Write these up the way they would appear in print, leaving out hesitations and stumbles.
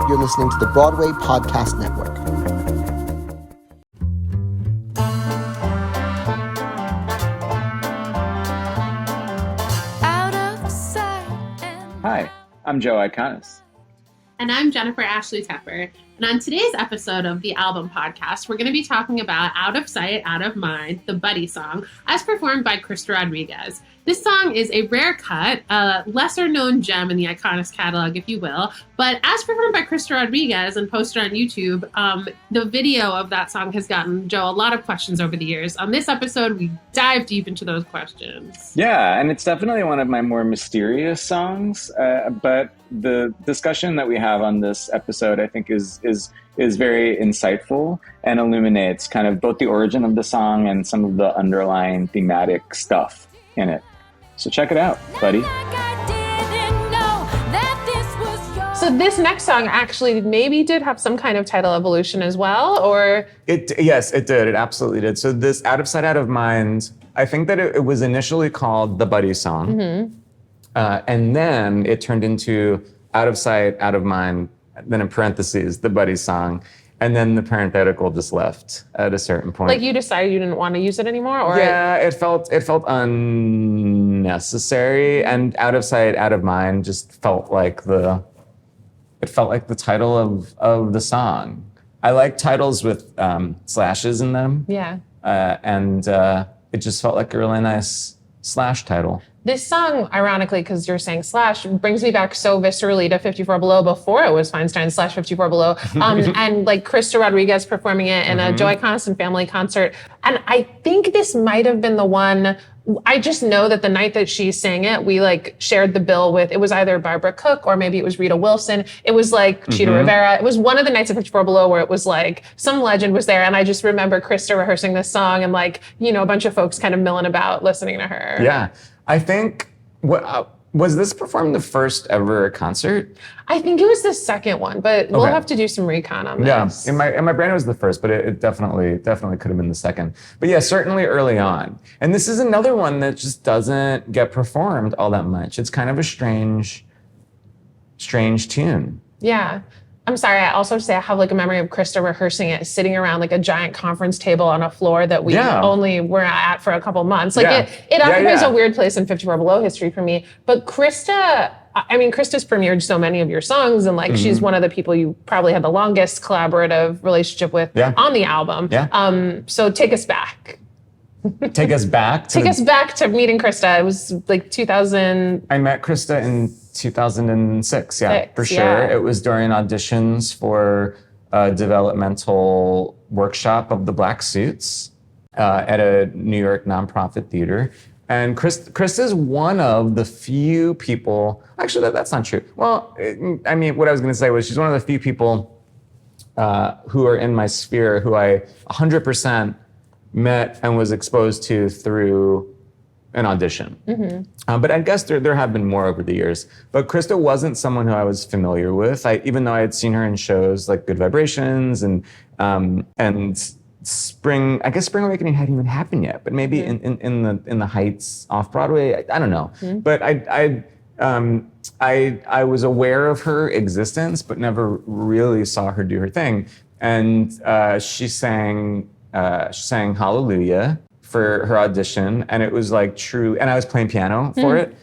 You're listening to the Broadway Podcast Network. Hi, I'm Joe Iconis. And I'm Jennifer Ashley Tepper. And on today's episode of the Album Podcast, we're going to be talking about Out of Sight, Out of Mind, the Buddy song, as performed by Krysta Rodriguez. This song is a rare cut, a lesser-known gem in the Iconis catalog, if you will. But as performed by Krysta Rodriguez and posted on YouTube, the video of that song has gotten Joe a lot of questions over the years. On this episode, we dive deep into those questions. Yeah, and it's definitely one of my more mysterious songs. But the discussion that we have on this episode, I think, is very insightful and illuminates kind of both the origin of the song and some of the underlying thematic stuff in it. So check it out, buddy. So this next song actually maybe did have some kind of title evolution as well, or? Yes, it did. It absolutely did. So this Out of Sight, Out of Mind, I think that it was initially called the Buddy song. Mm-hmm. And then it turned into Out of Sight, Out of Mind, then in parentheses, the Buddy song. And then the parenthetical just left at a certain point. Like you decided you didn't want to use it anymore? Or yeah, it felt unnecessary. And Out of Sight, Out of Mind just felt like the title of the song. I like titles with slashes in them. Yeah. And it just felt like a really nice slash title. This song, ironically, because you're saying slash, brings me back so viscerally to 54 Below before it was Feinstein / 54 Below. And like Krysta Rodriguez performing it in a Joe Iconis and family concert. And I think this might have been the one, I just know that the night that she sang it, we like shared the bill with, it was either Barbara Cook or maybe it was Rita Wilson. It was like Cheetah Rivera. It was one of the nights of 54 Below where it was like some legend was there. And I just remember Krysta rehearsing this song and like, you know, a bunch of folks kind of milling about listening to her. Yeah. I think, was this performed the first ever concert? I think it was the second one, but we'll have to do some recon on this. Yeah, in my brain it was the first, but it definitely could have been the second. But yeah, certainly early on. And this is another one that just doesn't get performed all that much. It's kind of a strange tune. Yeah. I'm sorry, I also say I have like a memory of Krysta rehearsing it, sitting around like a giant conference table on a floor that we only were at for a couple months. Like it occupies a weird place in 54 Below history for me. But Krysta, I mean, Krysta's premiered so many of your songs and like she's one of the people you probably had the longest collaborative relationship with on the album. Yeah. So take us back. Take us back to meeting Krysta. It was like 2000. I met Krysta in 2006, for sure. Yeah. It was during auditions for a developmental workshop of the Black Suits at a New York nonprofit theater. And Krysta is one of the few people, actually that's not true. Well, I mean, what I was gonna say was she's one of the few people who are in my sphere who I 100% met and was exposed to through an audition. But I guess there have been more over the years. But Krysta wasn't someone who I was familiar with. Even though I had seen her in shows like Good Vibrations and Spring Awakening hadn't even happened yet, but maybe in the Heights off Broadway, I don't know. But I was aware of her existence, but never really saw her do her thing. And she sang Hallelujah for her audition, and it was like true, and I was playing piano for it,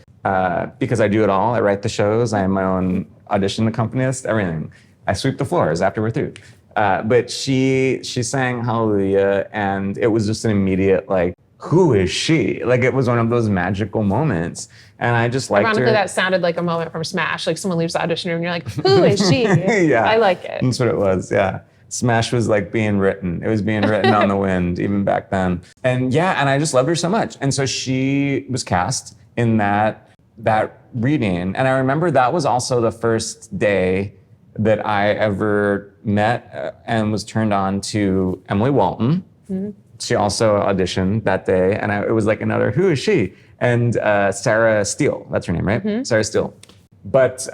because I do it all. I write the shows, I am my own audition accompanist, everything. I sweep the floors after we're through. But she sang Hallelujah, and it was just an immediate like, who is she? Like it was one of those magical moments, and I just liked her. Ironically, that sounded like a moment from Smash, like someone leaves the audition room and you're like, who is she? Yeah. I like it. That's what it was, yeah. Smash was like being written. It was being written on the wind, even back then. And and I just loved her so much. And so she was cast in that reading. And I remember that was also the first day that I ever met and was turned on to Emily Walton. She also auditioned that day. And it was like another, who is she? And Sarah Steele, that's her name, right? Sarah Steele. But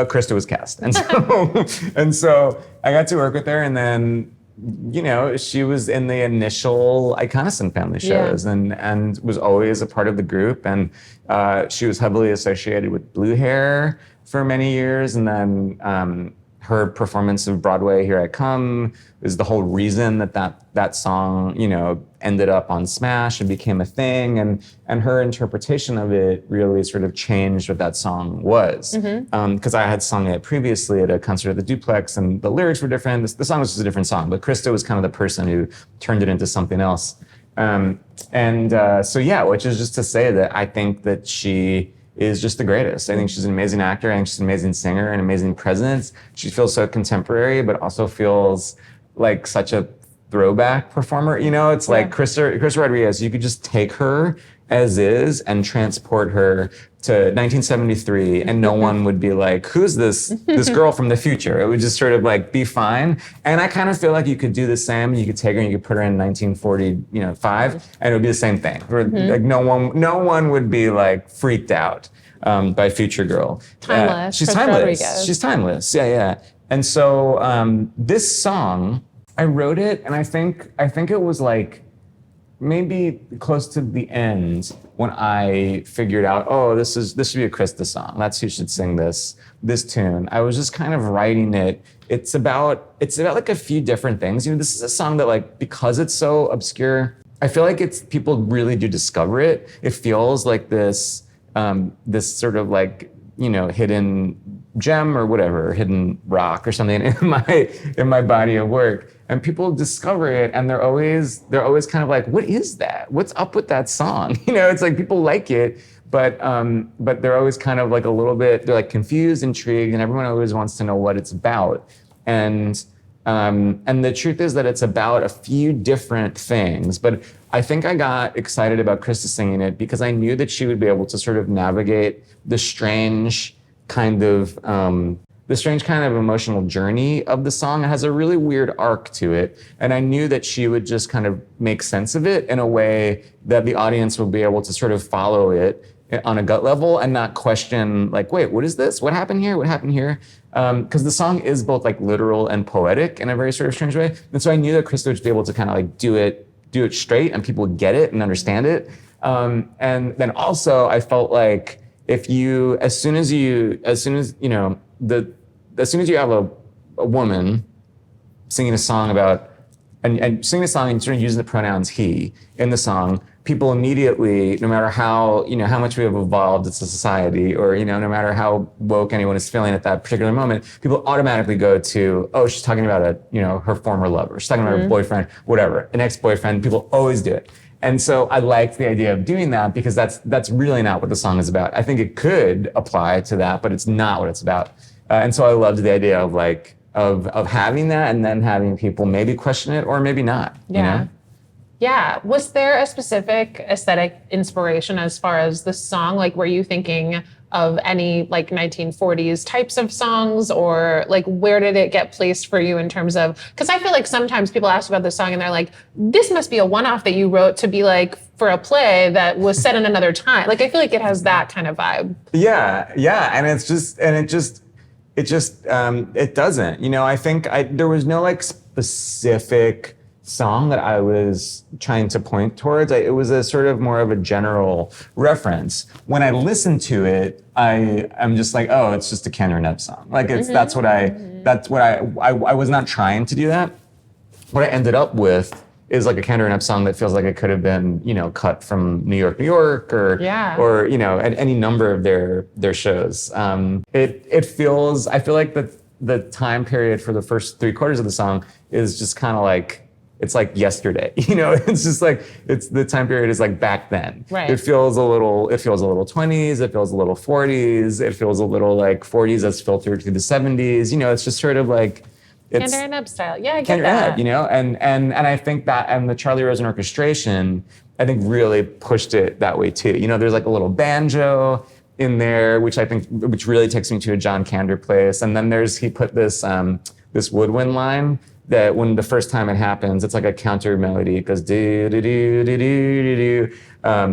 Krysta was cast. And so I got to work with her, and then, you know, she was in the initial Iconis and family shows and was always a part of the group. And she was heavily associated with Blue Hair for many years, and then her performance of Broadway, Here I Come, is the whole reason that song, ended up on Smash and became a thing. And her interpretation of it really sort of changed what that song was. Because I had sung it previously at a concert at the Duplex, and the lyrics were different. The song was just a different song, but Krysta was kind of the person who turned it into something else. Which is just to say that I think that she is just the greatest. I think she's an amazing actor. I think she's an amazing singer, an amazing presence. She feels so contemporary, but also feels like such a throwback performer. It's like Krysta Rodriguez. You could just take her as is and transport her to 1973, and no one would be like, who's this girl from the future? It would just sort of like be fine. And I kind of feel like you could do the same. You could take her and you could put her in 1945, and it would be the same thing. Like no one would be like freaked out by Future Girl. Timeless. She's Krysta timeless. Rodriguez. She's timeless. Yeah. And so this song, I wrote it, and I think it was like maybe close to the end when I figured out, this should be a Krysta song. That's who should sing this tune. I was just kind of writing it. It's about like a few different things. This is a song that, like, because it's so obscure, I feel like people really do discover it. It feels like this sort of like, hidden gem or whatever, hidden rock or something in my body of work. And people discover it, and they're always kind of like, what is that? What's up with that song? It's like people like it, but they're always kind of like a little bit, they're like confused, intrigued, and everyone always wants to know what it's about. And the truth is that it's about a few different things. But I think I got excited about Krysta singing it because I knew that she would be able to sort of navigate the strange kind of emotional journey of the song. It has a really weird arc to it. And I knew that she would just kind of make sense of it in a way that the audience would be able to sort of follow it on a gut level and not question, like, wait, what is this? What happened here? What happened here? Because the song is both like literal and poetic in a very sort of strange way. And so I knew that Krysta would be able to kind of like do it straight and people would get it and understand it. And then also I felt like as soon as you have a woman singing a song about, and singing a song and sort of using the pronouns he in the song, people immediately, no matter how much we have evolved as a society, or, no matter how woke anyone is feeling at that particular moment, people automatically go to, she's talking about her former lover. She's talking about her boyfriend, whatever, an ex-boyfriend. People always do it. And so I liked the idea of doing that because that's really not what the song is about. I think it could apply to that, but it's not what it's about. And so I loved the idea of like, of having that and then having people maybe question it or maybe not, Yeah. Was there a specific aesthetic inspiration as far as the song? Like, were you thinking of any like 1940s types of songs, or like where did it get placed for you in terms of, because I feel like sometimes people ask about this song and they're like, this must be a one-off that you wrote to be like for a play that was set in another time. Like, I feel like it has that kind of vibe. Yeah. And it doesn't, I think there was no like specific song that I was trying to point towards. It was a sort of more of a general reference. When I listen to it, I'm just like, it's just a Cantor and Ebb song. Like that's what I was not trying to do that. What I ended up with is like a Cantor and Ebb song that feels like it could have been, cut from New York, or at any number of their shows. It feels, I feel like the time period for the first 3/4 of the song is just kind of like, it's like yesterday, it's just like, it's the time period is like back then. Right. It feels a little 20s, it feels a little 40s, it feels a little like 40s that's filtered through the 70s, it's just sort of like, it's Cantor and Ebb style. Yeah, I get Cantor that. and Ebb, and I think that, and the Charlie Rosen orchestration, I think really pushed it that way too. There's like a little banjo in there, which really takes me to a John Kander place. And then he put this woodwind line that when the first time it happens, it's like a counter melody. It goes do do do do do do do,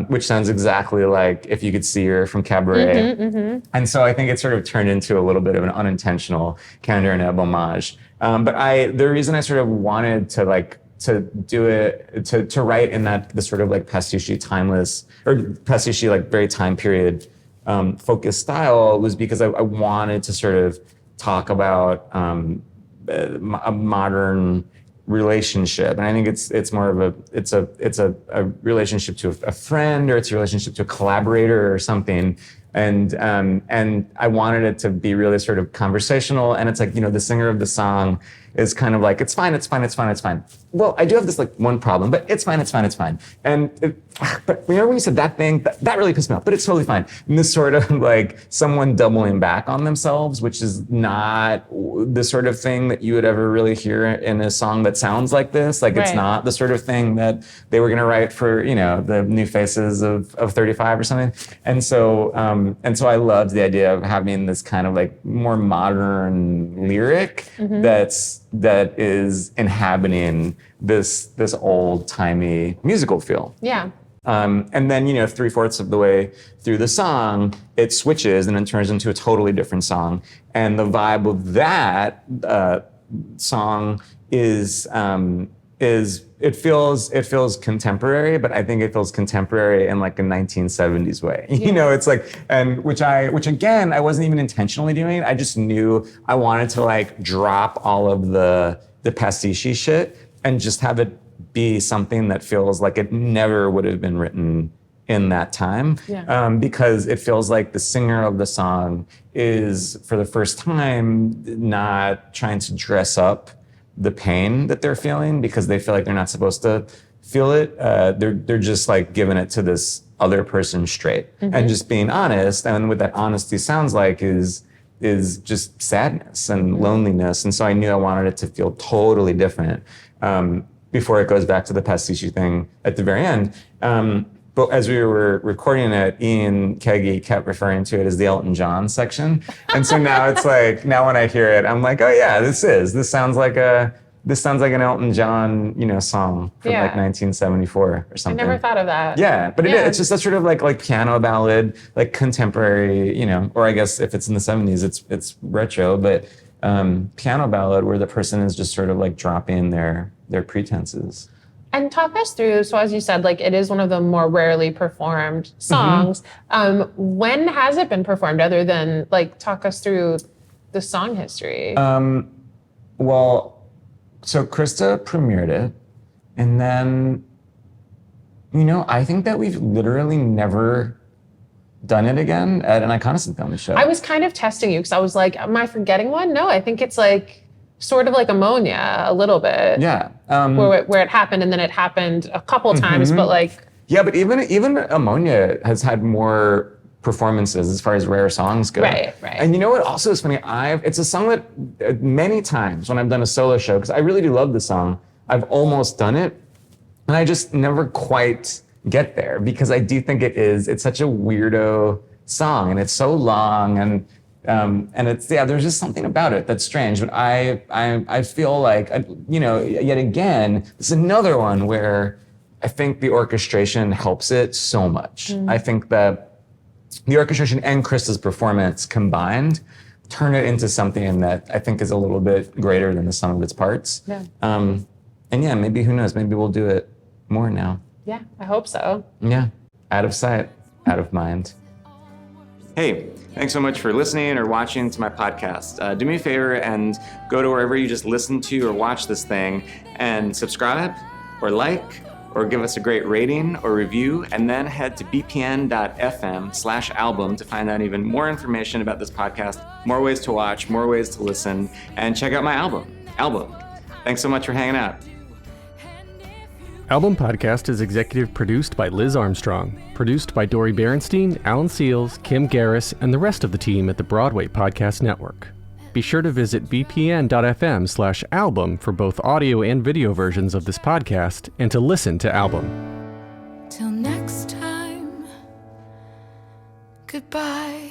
which sounds exactly like If You Could See Her from Cabaret. And so I think it sort of turned into a little bit of an unintentional Cantor and Ebb homage. But the reason I sort of wanted to do it, to write in the sort of like pastiche timeless, or pastiche like very time period focused style, was because I wanted to sort of talk about a modern relationship, and I think it's more of a relationship to a friend, or it's a relationship to a collaborator or something. And I wanted it to be really sort of conversational. And it's like, the singer of the song is kind of like, it's fine. Well, I do have this like one problem, but it's fine. But remember when you said that thing, that really pissed me off, but it's totally fine. And this sort of like someone doubling back on themselves, which is not the sort of thing that you would ever really hear in a song that sounds like this. Like, it's not the sort of thing that they were going to write for, the New Faces of 35 or something. And so I loved the idea of having this kind of like more modern lyric that is inhabiting this old timey musical feel. Yeah. And then, 3/4 of the way through the song, it switches and then turns into a totally different song. And the vibe of that song is it feels contemporary, but I think it feels contemporary in like a 1970s way. Yeah. It's like, and which again, I wasn't even intentionally doing. I just knew I wanted to like drop all of the pastiche shit and just have it be something that feels like it never would have been written in that time. Yeah. Because it feels like the singer of the song is, for the first time, not trying to dress up the pain that they're feeling because they feel like they're not supposed to feel it. They're just like giving it to this other person straight and just being honest. And what that honesty sounds like is just sadness and loneliness. And so I knew I wanted it to feel totally different before it goes back to the pastiche thing at the very end. But as we were recording it, Ian Keggy kept referring to it as the Elton John section. And so now it's like, now when I hear it, I'm like, oh yeah, this sounds like an Elton John, song from like 1974 or something. I never thought of that. Yeah, but it's just that sort of like piano ballad, like contemporary, or I guess if it's in the 70s, it's retro, but piano ballad where the person is just sort of like dropping their pretenses. And talk us through, so as you said, like it is one of the more rarely performed songs. When has it been performed other than, like, talk us through the song history? Well, so Krysta premiered it, and then, I think that we've literally never done it again at an Iconism Family show. I was kind of testing you because I was like, am I forgetting one? No, I think it's like sort of like Ammonia a little bit. Yeah. Where it happened and then it happened a couple times, but like. Yeah, but even Ammonia has had more performances as far as rare songs go. Right. And you know what also is funny? It's a song that many times when I've done a solo show, because I really do love the song, I've almost done it, and I just never quite get there because I do think it's such a weirdo song and it's so long and it's, there's just something about it that's strange. But I feel like, yet again, this is another one where I think the orchestration helps it so much. I think that the orchestration and Krysta's performance combined turn it into something that I think is a little bit greater than the sum of its parts. Yeah. And maybe, who knows, maybe we'll do it more now. Yeah, I hope so. Yeah, out of sight, out of mind. Hey, thanks so much for listening or watching to my podcast. Do me a favor and go to wherever you just listen to or watch this thing and subscribe or like or give us a great rating or review, and then head to bpn.fm/album to find out even more information about this podcast, more ways to watch, more ways to listen, and check out my album. Thanks so much for hanging out. Album Podcast is executive produced by Liz Armstrong, produced by Dori Berenstein, Alan Seals, Kim Garris, and the rest of the team at the Broadway Podcast Network. Be sure to visit bpn.fm/album for both audio and video versions of this podcast and to listen to Album. Till next time, goodbye.